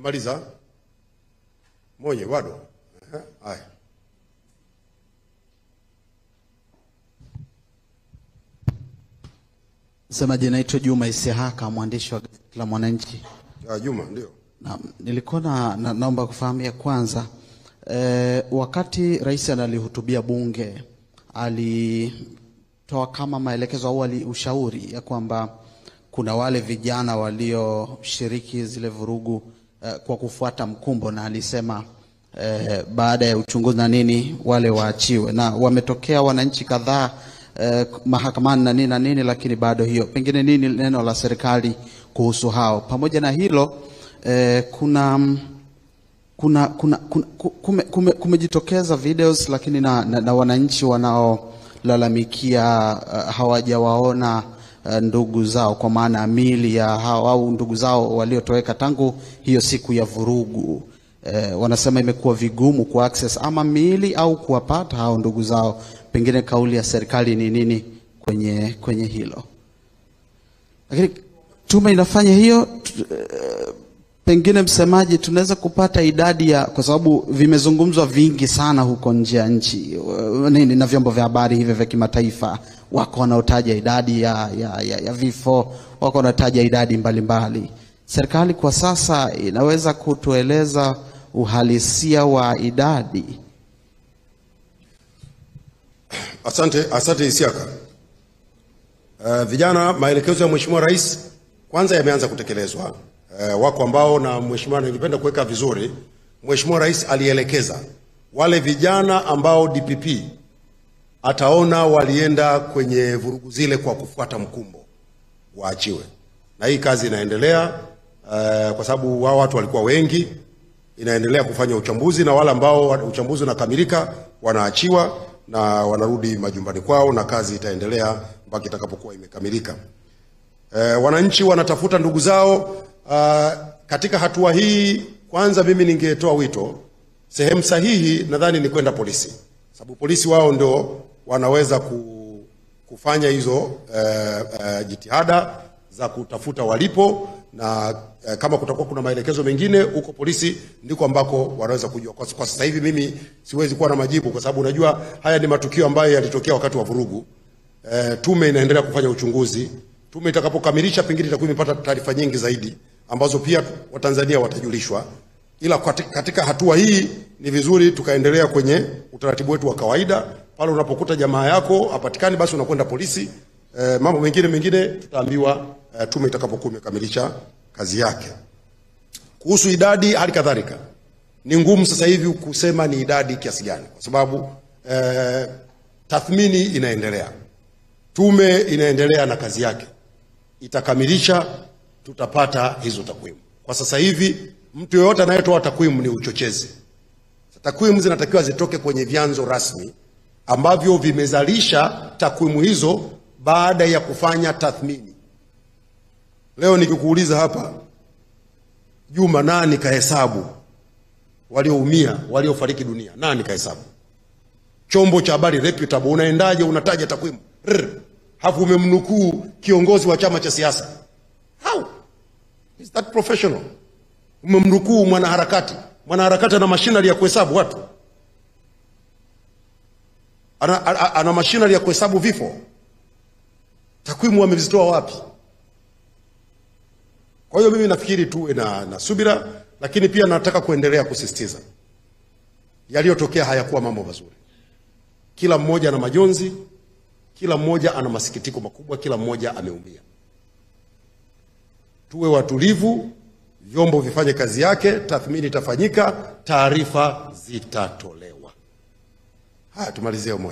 Tumemaliza moja bado. Haya. Msemaji, naitwa Juma Isihaka, mwandishi wa gazeti la Mwananchi. Juma, ndio. Nilikuwa naomba kufahamia kwanza, wakati rais analihutubia bunge alitoa kama maelekezo au ushauri ya kwamba kuna wale vijana walioshiriki zile vurugu kwa kufuata mkumbo, na alisema baada ya uchunguzi na nini wale waachiwe, na wametokea wananchi kadhaa mahakamani na nini, lakini bado hiyo. Pengine nini neno la serikali kuhusu hao? Pamoja na hilo, kumejitokeza videos lakini na wananchi wanaolalamikia hawajawaona ndugu zao, kwa maana mili ya hao au ndugu zao waliotoweka tangu hiyo siku ya vurugu. Wanasema imekuwa vigumu ku access ama mili au kuwapata hao ndugu zao. Pengine kauli ya serikali ni nini kwenye hilo? Lakini tume inafanya hiyo, pengine msemaji, tunaweza kupata idadi ya, kwa sababu vimezungumzwa vingi sana huko nje ya nchi nini na vyombo vya habari hivi vya kimataifa, wako wanaotaja idadi ya vifo, wako wanataja idadi mbalimbali. Serikali kwa sasa inaweza kutueleza uhalisia wa idadi? Asante Isiaka. Vijana, maelekezo ya Mheshimiwa Rais kwanza yameanza kutekelezwa. Wako ambao, na Mheshimiwa, ningependa kuweka vizuri, Mheshimiwa Rais alielekeza wale vijana ambao DPP ataona walienda kwenye vurugu zile kwa kufuata mkumbo waachiwe, na hii kazi inaendelea kwa sababu wao watu walikuwa wengi. Inaendelea kufanya uchambuzi, na wale ambao uchambuzi unakamilika wanaachiwa na wanarudi majumbani kwao, na kazi itaendelea mpaka itakapokuwa imekamilika. Wananchi wanatafuta ndugu zao. Katika hatua hii, kwanza mimi ningetoa wito, sehemu sahihi nadhani ni kwenda polisi, sababu polisi wao ndio wanaweza kufanya hizo jitihada za kutafuta walipo, na kama kutakuwa kuna maelekezo mengine huko polisi ndiko ambako wanaweza kujua. Kwa sasa hivi mimi siwezi kuwa na majibu, kwa sababu unajua haya ni matukio ambayo yalitokea wakati wa vurugu. Tume inaendelea kufanya uchunguzi. Tume itakapokamilisha, pengine itakuwa imepata taarifa nyingi zaidi ambazo pia Watanzania watajulishwa. Ila katika hatua hii ni vizuri tukaendelea kwenye utaratibu wetu wa kawaida. Pale unapokuta jamaa yako hapatikani, basi unakwenda polisi. Mambo mengine tutaambiwa tume itakapokuwa imekamilisha kazi yake. Kuhusu idadi, hali kadhalika ni ngumu sasa hivi kusema ni idadi kiasi gani, kwa sababu tathmini inaendelea. Tume inaendelea na kazi yake, itakamilisha, tutapata hizo takwimu. Kwa sasa hivi mtu yeyote anayetoa takwimu ni uchochezi. Takwimu zinatakiwa zitoke kwenye vyanzo rasmi ambavyo vimezalisha takwimu hizo baada ya kufanya tathmini. Leo nikikuuliza hapa, Juma, nani kahesabu walioumia, waliofariki dunia? Nani kahesabu? Chombo cha habari reputable, unaendaje unataja takwimu? Hafu umemnukuu kiongozi wa chama cha siasa. How is that professional? Umemnukuu mwanaharakati ana machinery ya kuhesabu watu, ana machinery ya kuhesabu vifo. Takwimu wamezitoa wapi? Kwa hiyo mimi nafikiri tuwe na subira, lakini pia nataka kuendelea kusisitiza yaliyotokea hayakuwa mambo mazuri. Kila mmoja ana majonzi, kila mmoja ana masikitiko makubwa, kila mmoja ameumia. Tuwe watulivu, vyombo vifanye kazi yake, tathmini itafanyika, taarifa zitatolewa. Haya, tumalizie moja.